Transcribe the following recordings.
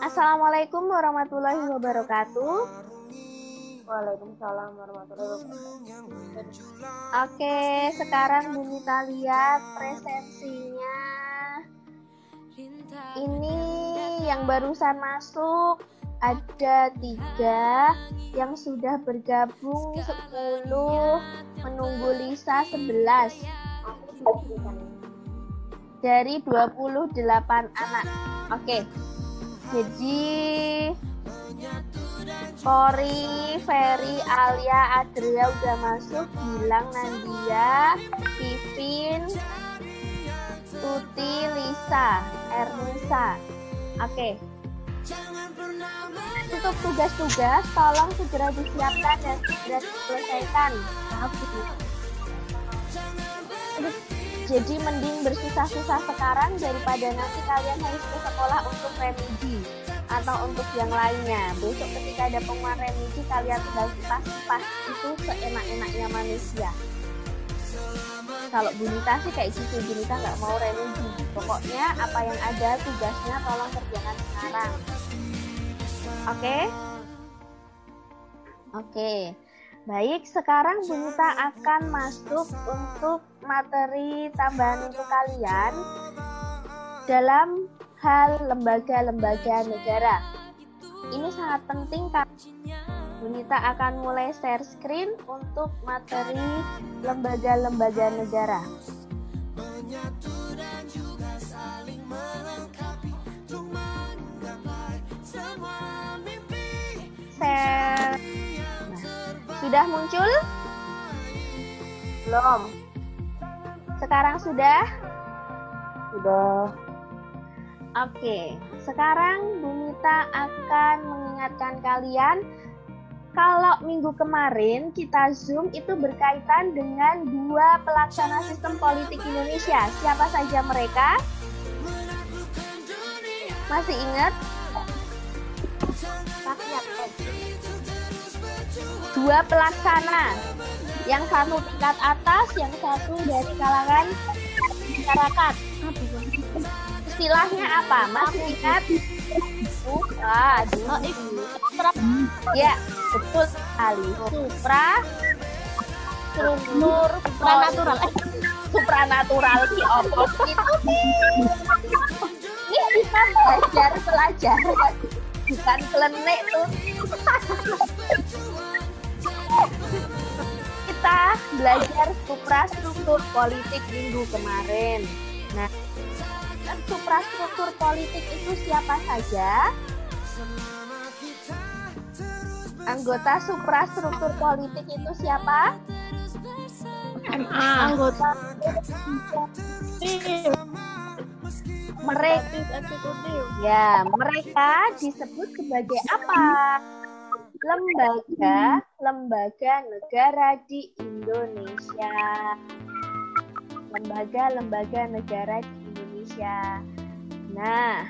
Assalamualaikum warahmatullahi wabarakatuh. Waalaikumsalam warahmatullahi wabarakatuh. Oke, sekarang Bu Mita lihat presensinya. Ini yang barusan masuk ada 3, yang sudah bergabung 10, menunggu Lisa 11. Dari 28 anak. Oke. Jadi Kori, Ferry, Alia, Adria udah masuk, Gilang, Nandia, Pipin, Tuti, Lisa, Ernisa. Oke. Untuk tugas-tugas tolong segera disiapkan dan segera diselesaikan. Jadi mending bersusah-susah sekarang daripada nanti kalian harus ke sekolah untuk remedi atau untuk yang lainnya. Besok ketika ada pengumuman remedi kalian tinggal kipas-kipas, itu seenak-enaknya manusia. Kalau Bu Nita sih kayak gitu, Bu Nita nggak mau remedi. Pokoknya apa yang ada tugasnya tolong kerjakan sekarang. Oke? Oke. Baik, sekarang Bu Nita akan masuk untuk materi tambahan untuk kalian dalam hal lembaga-lembaga negara. Ini sangat penting karena Bu Nita akan mulai share screen untuk materi lembaga-lembaga negara. Share. Sudah muncul? Belum. Sekarang sudah? Sudah. Oke, sekarang Bu Nita akan mengingatkan kalian kalau minggu kemarin kita Zoom itu berkaitan dengan 2 pelaksana sistem politik Indonesia. Siapa saja mereka? Masih ingat? Dua pelaksana, yang satu tingkat atas, yang satu dari kalangan masyarakat. Istilahnya apa? Masih ingat? Ya, betul sekali. Supranatural itu ini kita belajar pelajaran, bukan klenek tuh. Kita belajar suprastruktur politik minggu kemarin. Nah, suprastruktur politik itu siapa saja? Anggota suprastruktur politik itu siapa? Anggota mereka. Ya, mereka disebut sebagai apa? Lembaga negara di Indonesia. Lembaga negara di Indonesia. Nah,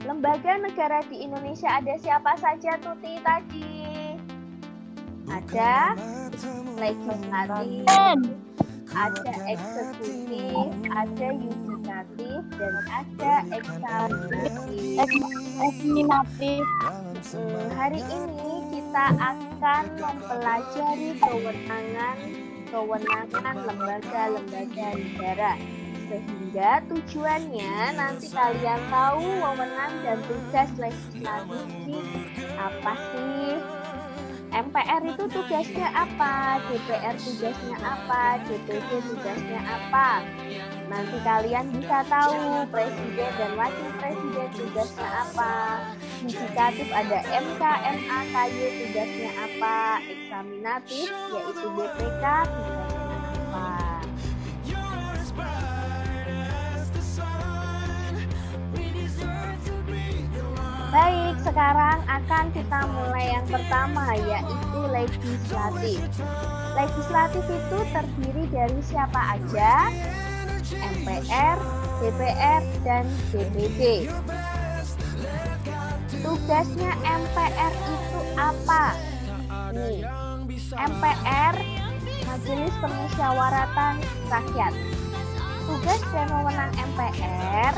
lembaga negara di Indonesia ada siapa saja Tuti tadi? Ada legislatif, ada eksekutif, ada yudikatif, dan ada eksaminatif. Hari ini kita akan mempelajari kewenangan lembaga-lembaga negara, sehingga tujuannya nanti kalian tahu wewenang dan tugas legislatif apa sih. MPR itu tugasnya apa, DPR tugasnya apa, DPD tugasnya apa. Nanti kalian bisa tahu presiden dan wakil presiden tugasnya apa. Yudikatif ada MK, MA, KY tugasnya apa. Eksaminatif yaitu BPK tugasnya apa. Baik, sekarang akan kita mulai yang pertama, yaitu legislatif. Legislatif itu terdiri dari siapa aja? MPR, DPR, dan DPD. Tugasnya MPR itu apa? Nih, MPR, Majelis Permusyawaratan Rakyat. Tugas dan wewenang MPR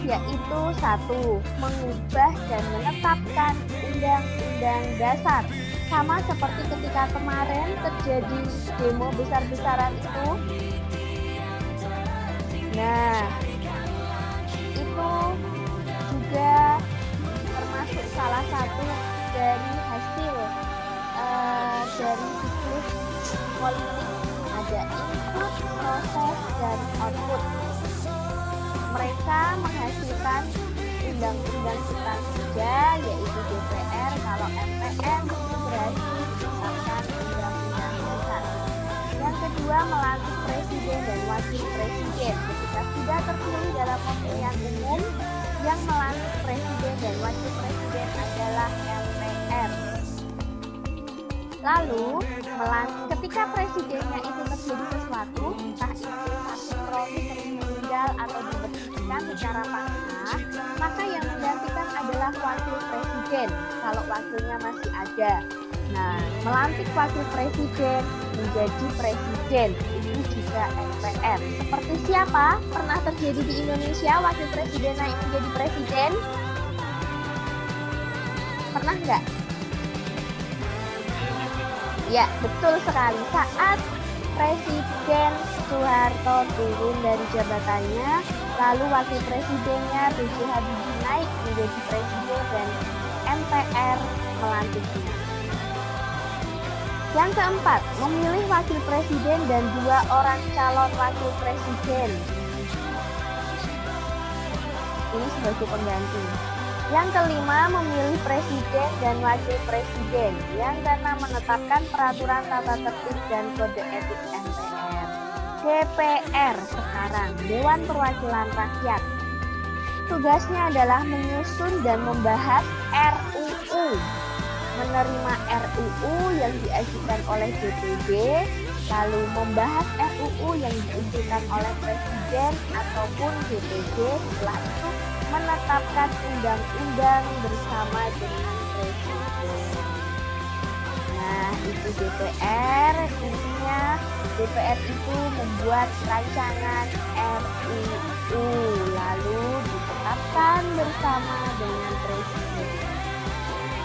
yaitu satu, mengubah dan menetapkan undang-undang dasar. Sama seperti ketika kemarin terjadi demo besar-besaran itu. Nah, itu juga termasuk salah satu dari hasil dari siklus politik. Ada input, proses, dan output. Mereka menghasilkan undang-undang cipta kerja, yaitu DPR. Kalau MPR itu berarti menetapkan undang-undang dasar. Yang kedua, melantik presiden dan wakil presiden. Ketika sudah terpilih dalam pemilihan umum, yang melantik presiden dan wakil presiden adalah MPR. Lalu, ketika presidennya itu terjadi sesuatu, entah itu sakit kronis, meninggal, atau diberhentikan secara paksa, maka yang menggantikan adalah wakil presiden kalau wakilnya masih ada. Nah, melantik wakil presiden menjadi presiden itu juga MPR. Seperti siapa? Pernah terjadi di Indonesia wakil presiden naik menjadi presiden? Pernah nggak? Ya, betul sekali. Saat Presiden Soeharto turun dari jabatannya, lalu wakil presidennya B.J. Habibie naik menjadi presiden dan MPR melantiknya. Yang keempat, memilih wakil presiden dan 2 orang calon wakil presiden. Ini sebagai pengganti. Yang kelima, memilih presiden dan wakil presiden. Yang keenam, menetapkan peraturan tata tertib dan kode etik MPR. DPR sekarang, Dewan Perwakilan Rakyat. Tugasnya adalah menyusun dan membahas RUU. Menerima RUU yang diajukan oleh DPD, lalu membahas RUU yang diusulkan oleh Presiden ataupun DPD, setelah itu menetapkan undang-undang bersama dengan Presiden. Nah, itu DPR. Intinya DPR itu membuat rancangan RUU lalu ditetapkan bersama dengan Presiden.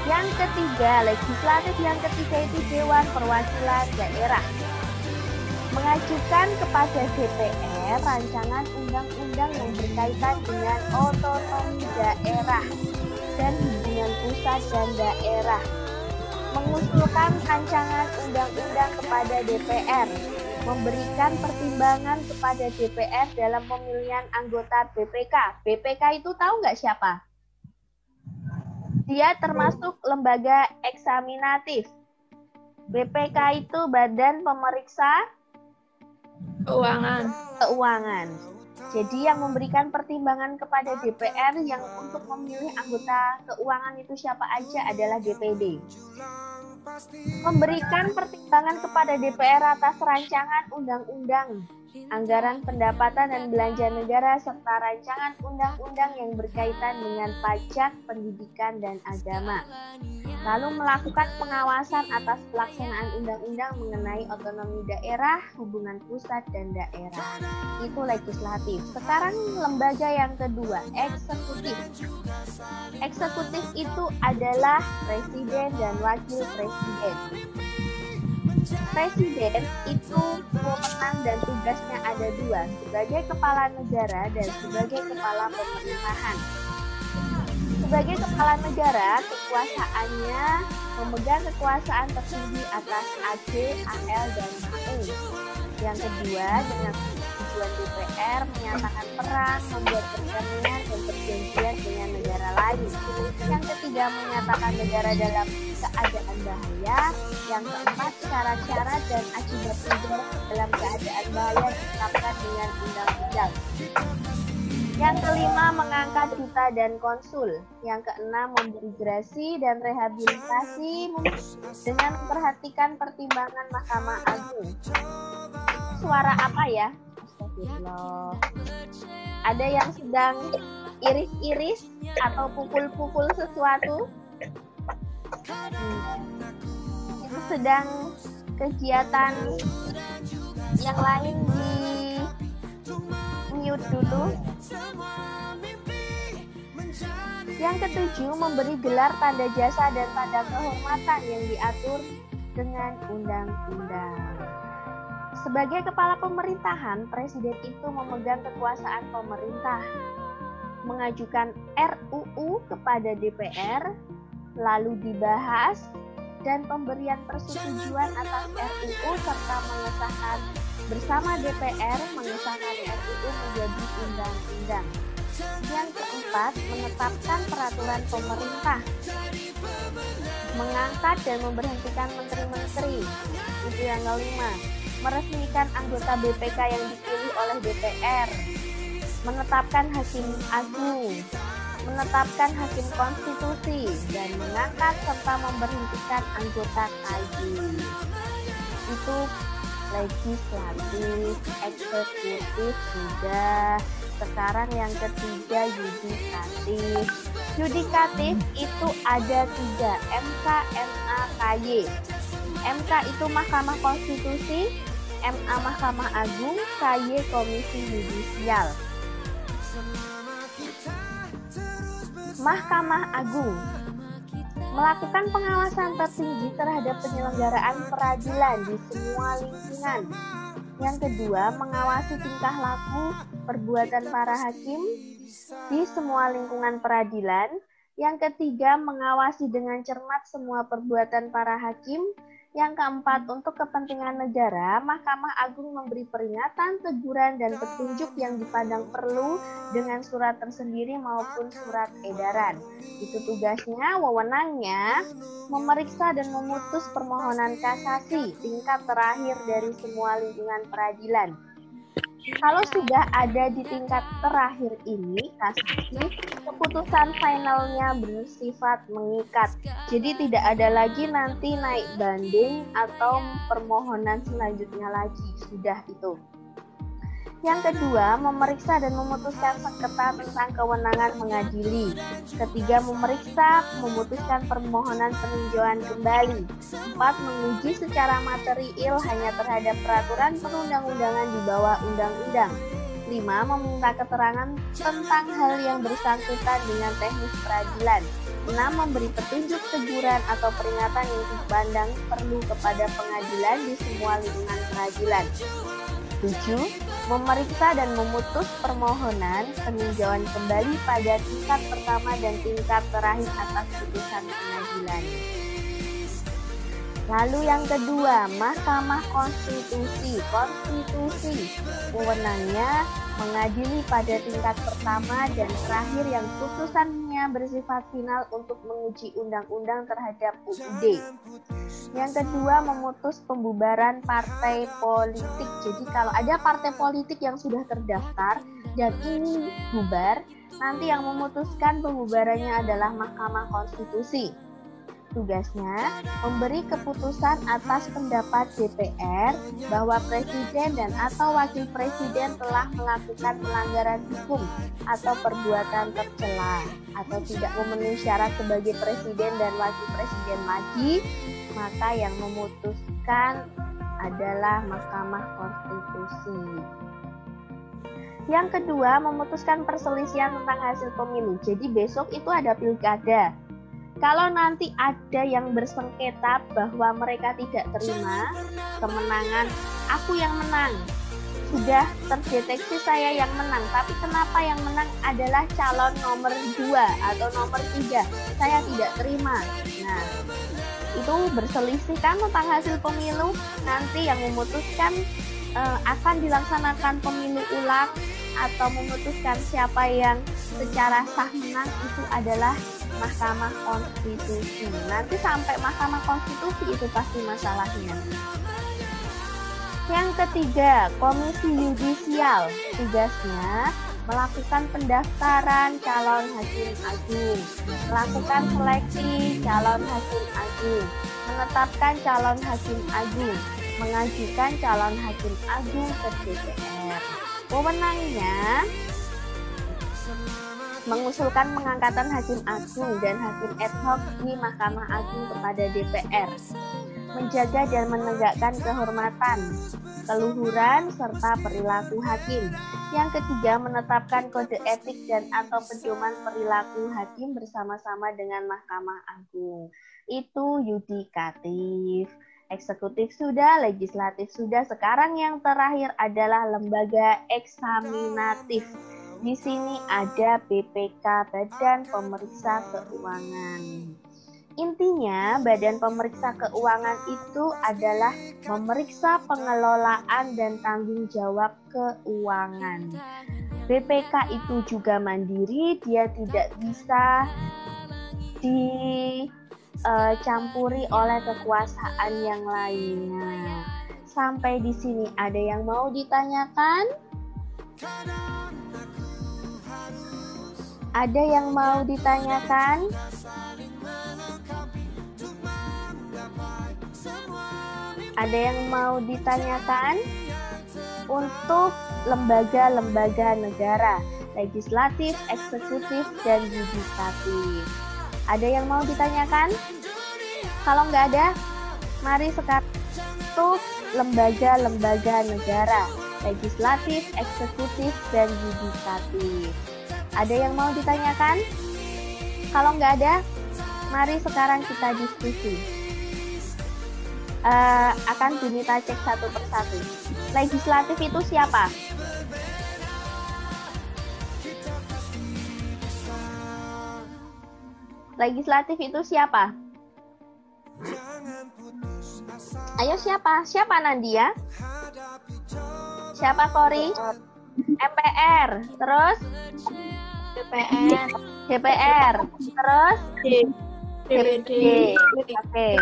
Yang ketiga, legislatif yang ketiga itu Dewan Perwakilan Daerah. Mengajukan kepada DPR rancangan undang-undang yang berkaitan dengan otonomi daerah dan hubungan pusat dan daerah. Mengusulkan rancangan undang-undang kepada DPR. Memberikan pertimbangan kepada DPR dalam pemilihan anggota BPK. BPK itu tahu nggak siapa? Dia termasuk lembaga eksaminatif. BPK itu Badan Pemeriksa Keuangan. Jadi yang memberikan pertimbangan kepada DPR yang untuk memilih anggota keuangan itu siapa aja adalah DPD. Memberikan pertimbangan kepada DPR atas rancangan undang-undang, anggaran pendapatan dan belanja negara, serta rancangan undang-undang yang berkaitan dengan pajak, pendidikan, dan agama. Lalu melakukan pengawasan atas pelaksanaan undang-undang mengenai otonomi daerah, hubungan pusat, dan daerah. Itu legislatif. Sekarang lembaga yang kedua, eksekutif. Eksekutif itu adalah presiden dan wakil presiden. Presiden itu wewenang dan tugasnya ada 2, sebagai kepala negara dan sebagai kepala pemerintahan. Sebagai kepala negara, kekuasaannya memegang kekuasaan tertinggi atas AD, AL, dan AE. Yang kedua, dengan tujuan DPR menyatakan perang, membuat perjanjian dan perjanjian dengan negara lain. Yang ketiga, menyatakan negara dalam keadaan bahaya. Yang keempat, syarat-syarat dan akibat negara dalam keadaan bahaya ditetapkan dengan undang-undang. Yang kelima, mengangkat duta dan konsul. Yang keenam, memberi gerasi dan rehabilitasi dengan memperhatikan pertimbangan Mahkamah Agung. Suara apa ya? Astagfirullah. Ada yang sedang iris-iris atau pukul-pukul sesuatu? Itu sedang kegiatan yang lain di mute dulu. Yang ketujuh, memberi gelar tanda jasa dan tanda kehormatan yang diatur dengan undang-undang. Sebagai kepala pemerintahan, presiden itu memegang kekuasaan pemerintah, mengajukan RUU kepada DPR, lalu dibahas, dan pemberian persetujuan atas RUU serta mengesahkan bersama DPR mengesahkan RUU menjadi undang-undang. Yang keempat, menetapkan peraturan pemerintah, mengangkat dan memberhentikan menteri-menteri. Itu yang kelima, meresmikan anggota BPK yang dipilih oleh DPR, menetapkan hakim agung, menetapkan hakim konstitusi, dan mengangkat serta memberhentikan anggota KAI. Itu legislatif, eksekutif sudah. Sekarang yang ketiga, yudikatif. Yudikatif itu ada 3, MK, MA, KY. MK itu Mahkamah Konstitusi, MA Mahkamah Agung, KY Komisi Yudisial. Mahkamah Agung melakukan pengawasan tertinggi terhadap penyelenggaraan peradilan di semua lingkungan. Yang kedua, mengawasi tingkah laku perbuatan para hakim di semua lingkungan peradilan. Yang ketiga, mengawasi dengan cermat semua perbuatan para hakim. Yang keempat, untuk kepentingan negara, Mahkamah Agung memberi peringatan, teguran, dan petunjuk yang dipandang perlu dengan surat tersendiri maupun surat edaran. Itu tugasnya, wewenangnya, memeriksa dan memutus permohonan kasasi tingkat terakhir dari semua lingkungan peradilan. Kalau sudah ada di tingkat terakhir ini, kasasi, keputusan finalnya bersifat mengikat. Jadi tidak ada lagi nanti naik banding atau permohonan selanjutnya lagi. Sudah itu. Yang kedua, memeriksa dan memutuskan sengketa tentang kewenangan mengadili. Ketiga, memeriksa, memutuskan permohonan peninjauan kembali. 4, menguji secara material hanya terhadap peraturan perundang-undangan di bawah undang-undang. 5, meminta keterangan tentang hal yang bersangkutan dengan teknis peradilan. 6, memberi petunjuk, teguran, atau peringatan yang dipandang perlu kepada pengadilan di semua lingkungan peradilan. 7, memeriksa dan memutus permohonan peninjauan kembali pada tingkat pertama dan tingkat terakhir atas putusan pengadilan. Lalu yang kedua, Mahkamah Konstitusi. Konstitusi wewenangnya mengadili pada tingkat pertama dan terakhir yang putusannya bersifat final untuk menguji undang-undang terhadap UUD. Yang kedua, memutus pembubaran partai politik. Jadi kalau ada partai politik yang sudah terdaftar dan ingin bubar, nanti yang memutuskan pembubarannya adalah Mahkamah Konstitusi. Tugasnya memberi keputusan atas pendapat DPR bahwa presiden dan atau wakil presiden telah melakukan pelanggaran hukum atau perbuatan tercela atau tidak memenuhi syarat sebagai presiden dan wakil presiden lagi, maka yang memutuskan adalah Mahkamah Konstitusi. Yang kedua, memutuskan perselisihan tentang hasil pemilu. Jadi besok itu ada pilkada. Kalau nanti ada yang bersengketa bahwa mereka tidak terima kemenangan, aku yang menang, sudah terdeteksi saya yang menang, tapi kenapa yang menang adalah calon nomor 2 atau nomor 3, saya tidak terima. Nah, itu berselisih kan tentang hasil pemilu, nanti yang memutuskan akan dilaksanakan pemilu ulang atau memutuskan siapa yang secara sah menang itu adalah Mahkamah Konstitusi. Nanti sampai Mahkamah Konstitusi itu pasti masalahnya. Yang ketiga, Komisi Yudisial. Tugasnya melakukan pendaftaran calon hakim agung, melakukan seleksi calon hakim agung, menetapkan calon hakim agung, mengajukan calon hakim agung ke DPR. Wewenangnya mengusulkan pengangkatan hakim agung dan hakim ad hoc di Mahkamah Agung kepada DPR. menjaga dan menegakkan kehormatan, keluhuran, serta perilaku hakim. Yang ketiga, menetapkan kode etik dan atau pedoman perilaku hakim bersama-sama dengan Mahkamah Agung. Itu yudikatif. Eksekutif sudah, legislatif sudah. Sekarang yang terakhir adalah lembaga eksaminatif. Di sini ada BPK, Badan Pemeriksa Keuangan. Intinya, Badan Pemeriksa Keuangan itu adalah memeriksa pengelolaan dan tanggung jawab keuangan. BPK itu juga mandiri, dia tidak bisa dicampuri oleh kekuasaan yang lainnya. Sampai di sini ada yang mau ditanyakan? Ada yang mau ditanyakan? Ada yang mau ditanyakan? Untuk lembaga-lembaga negara, legislatif, eksekutif, dan yudikatif. Ada yang mau ditanyakan? Kalau nggak ada, mari sekarang untuk lembaga-lembaga negara, legislatif, eksekutif, dan yudikatif. Ada yang mau ditanyakan? Kalau nggak ada, mari sekarang kita diskusi. Akan Junita cek satu persatu. Legislatif itu siapa? Legislatif itu siapa? Ayo siapa? Siapa Nandia? Siapa Kori? MPR. Terus? DPR. Terus? DPD. Oke.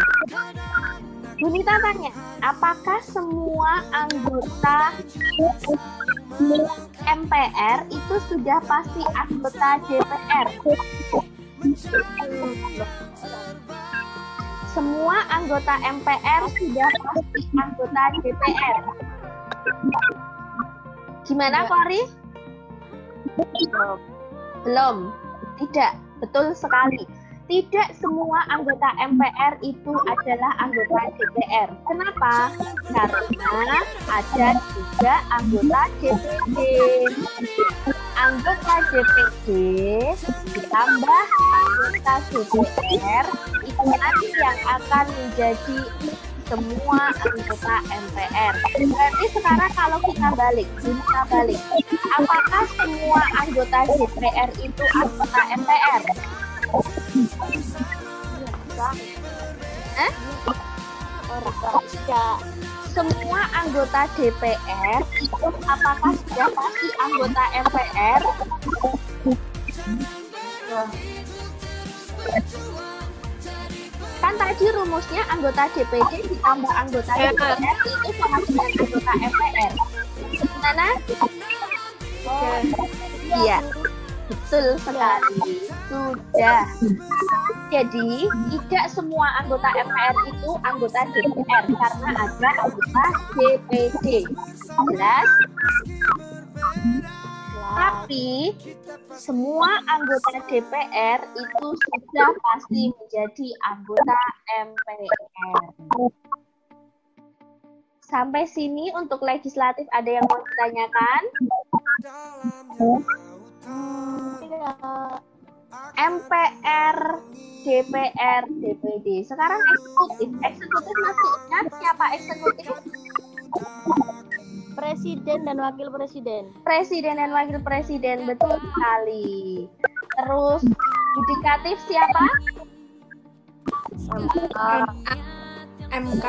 Junita tanya, apakah semua anggota MPR itu sudah pasti anggota DPR? Semua anggota MPR sudah pasti anggota DPR. Gimana, Kori? Belum. Tidak. Betul sekali. Tidak semua anggota MPR itu adalah anggota DPR. Kenapa? Karena ada juga anggota DPD. Anggota DPD ditambah anggota DPR itu nanti yang akan menjadi semua anggota MPR. Berarti sekarang kalau kita balik, apakah semua anggota DPR itu anggota MPR? Semua anggota DPR itu apakah sudah pasti anggota MPR? Kan tadi rumusnya anggota DPD ditambah anggota DPR itu sama dengan anggota MPR. Gimana? Iya. Betul sekali, sudah. Jadi, tidak semua anggota MPR itu anggota DPR karena ada anggota DPD. Jelas? Tapi, semua anggota DPR itu sudah pasti menjadi anggota MPR. Sampai sini untuk legislatif ada yang mau ditanyakan? MPR, DPR, DPD. Sekarang eksekutif. Eksekutif masih ingat siapa eksekutif? Presiden dan wakil presiden. Presiden dan wakil presiden, betul sekali. Terus yudikatif siapa? MK,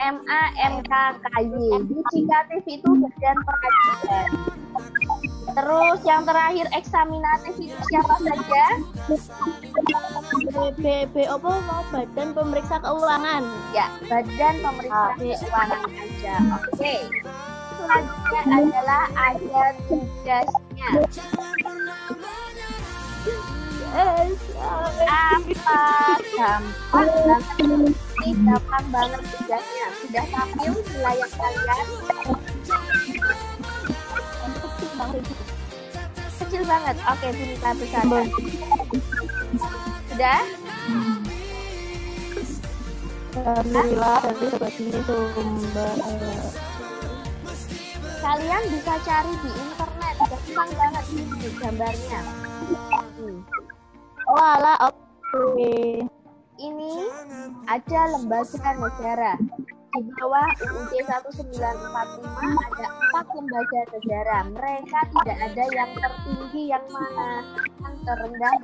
MA, MK, KY. Yudikatif itu badan pengadilan. Terus yang terakhir eksaminatif itu siapa saja? Badan Pemeriksa Keuangan. Ya, Badan Pemeriksa Keuangan aja. Oke. Selanjutnya adalah ada tugasnya. Apa? Gampang banget. Ini gampang banget tugasnya. Sudah tampil di layar kalian? Kecil banget. Oke, Junita besar. Sudah? Alhamdulillah dari seperti sumber. Kalian bisa cari di internet, gampang banget ini gambarnya. Oh alah, oke. Ini ada lembaga negara. Di bawah UUD 1945 ada 4 lembaga negara. Mereka tidak ada yang tertinggi yang mana, yang terendah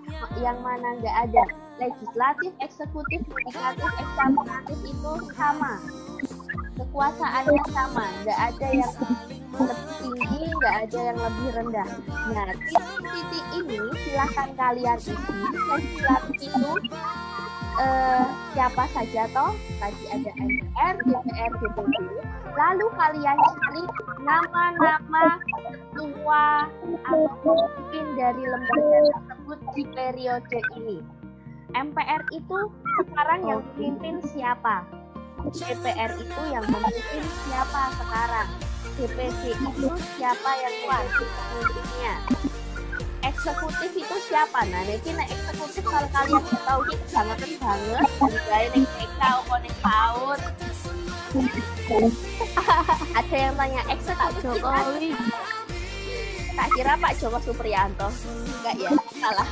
yang mana, nggak ada. Legislatif, eksekutif, yudikatif, eksaminatif itu sama. Kekuasaannya sama, nggak ada yang lebih tinggi, nggak ada yang lebih rendah. Nah, titik-titik ini silahkan kalian isi. Legislatif itu siapa saja toh? Tadi ada MPR, DPR, DPD. Lalu kalian cari nama-nama ketua atau pemimpin dari lembaga tersebut di periode ini. MPR itu sekarang yang memimpin siapa? DPR itu yang memimpin siapa sekarang? DPD itu siapa yang pemimpinnya? Eksekutif itu siapa? Nah, ini eksekutif kalau kalian tahu itu banget dari TK okonek PAUD. Ada yang tanya eksekutif Jokowi. Tak kira Pak Joko Supriyanto. Enggak ya, salah.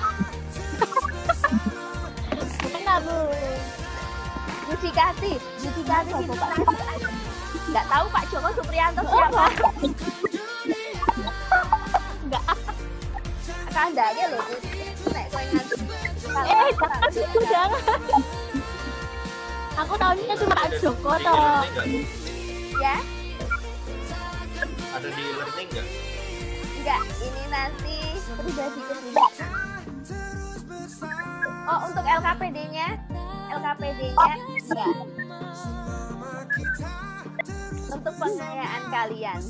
Bu. Yudikatif itu nggak tahu Pak Joko Supriyanto siapa. Enggak. Kandangnya loh. Nek kowe nganti. Jangan. Aku tahunya cuma Pak Joko toh. Ya? Ada di learning nggak? Enggak, ini nanti pribadi kedua. Oh, untuk LKPD-nya ya. Untuk pengayaan kalian.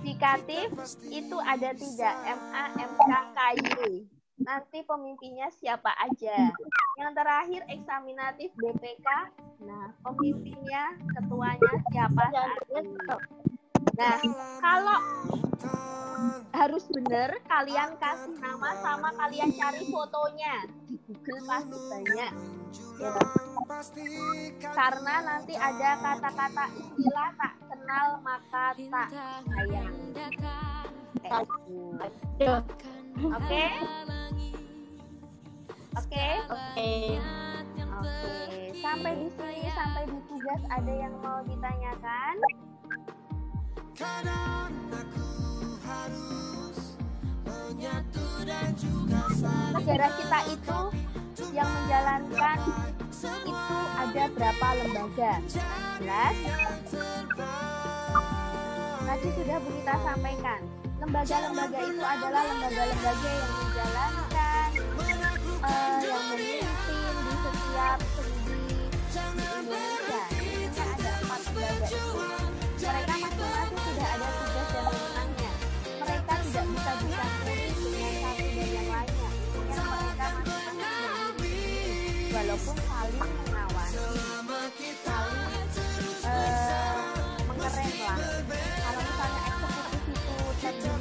Yudikatif itu ada 3, MA, MK, KY. Nanti pemimpinnya siapa aja. Yang terakhir eksaminatif BPK. Nah, pemimpinnya, ketuanya siapa saat ini. Nah, kalau harus benar kalian kasih nama sama kalian cari fotonya di Google pasti banyak ya. Karena nanti ada kata-kata istilah tak kenal maka tak sayang. Oke. Sampai di sini, sampai di tugas ada yang mau ditanyakan? Negara kita itu yang menjalankan itu ada berapa lembaga? 11. Tadi sudah Bu Rita sampaikan. Lembaga-lembaga itu adalah lembaga-lembaga yang menjalankan, yang memimpin di setiap sendi di Indonesia. Ini ada 4 lembaga itu. Mereka masing-masing sudah ada tugas dan wewenangnya. Mereka tidak bisa dicampuri dengan satu dan yang lainnya. Yang mereka masing-masing berdiri, walaupun saling mengawasi, saling mengerem lah. Kalau misalnya eksekutif itu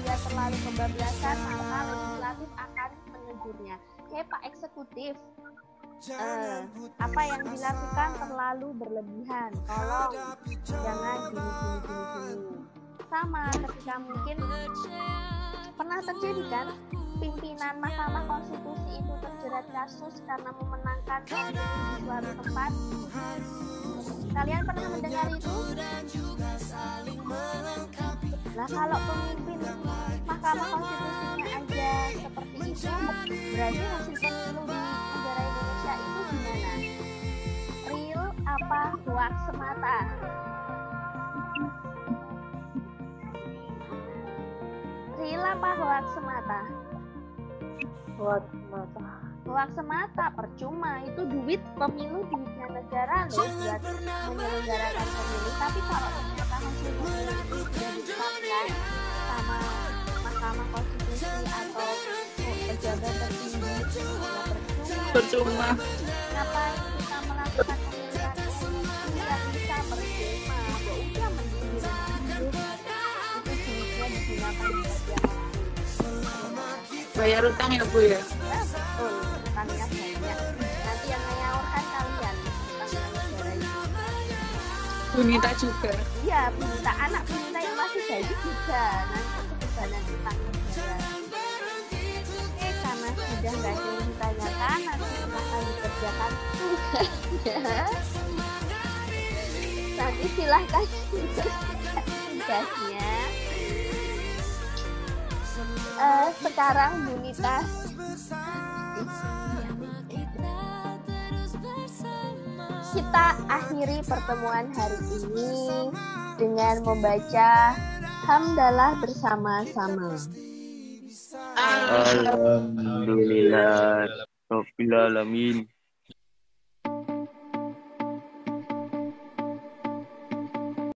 dia terlalu kebablasan, maka legislatif akan menegurnya. Pak Eksekutif, apa yang dilakukan terlalu berlebihan, tolong jangan gini. Sama ketika mungkin pernah terjadi kan pimpinan Mahkamah Konstitusi itu terjerat kasus karena memenangkan pemilu di suatu tempat. Kalian pernah mendengar itu? Nah, kalau pemimpin Mahkamah Konstitusinya aja seperti itu, berarti hasil pemilu di negara Indonesia itu gimana? Real apa hoax semata? Real apa hoax semata? Hoax semata, percuma. Itu duit pemilu, duitnya negara loh buat menyelenggarakan pemilu. Tapi kalau ternyata hasil pemilu itu sudah ditetapkan sama Mahkamah Konstitusi atau pejabat tertinggi, ya percuma. Ngapain kita melakukan pemilihan umum yang bisa percuma? Ya udah mending itu duitnya digunakan buat yang lain. Bayar utang ya Bu ya? Ya betul, utangnya banyak. Nanti yang menyaurkan kalian Bunita juga. Iya, Bunita, anak Bunita yang masih bayi juga. Nanti kebebanan utang negara. Karena sudah nggak ada yang ditanyakan, nanti silahkan dikerjakan tugasnya. Nanti silahkan dikerjakan tugasnya. Sekarang Bunita kita akhiri pertemuan hari ini dengan membaca hamdalah bersama-sama. Alhamdulillah Rabbil Alamin.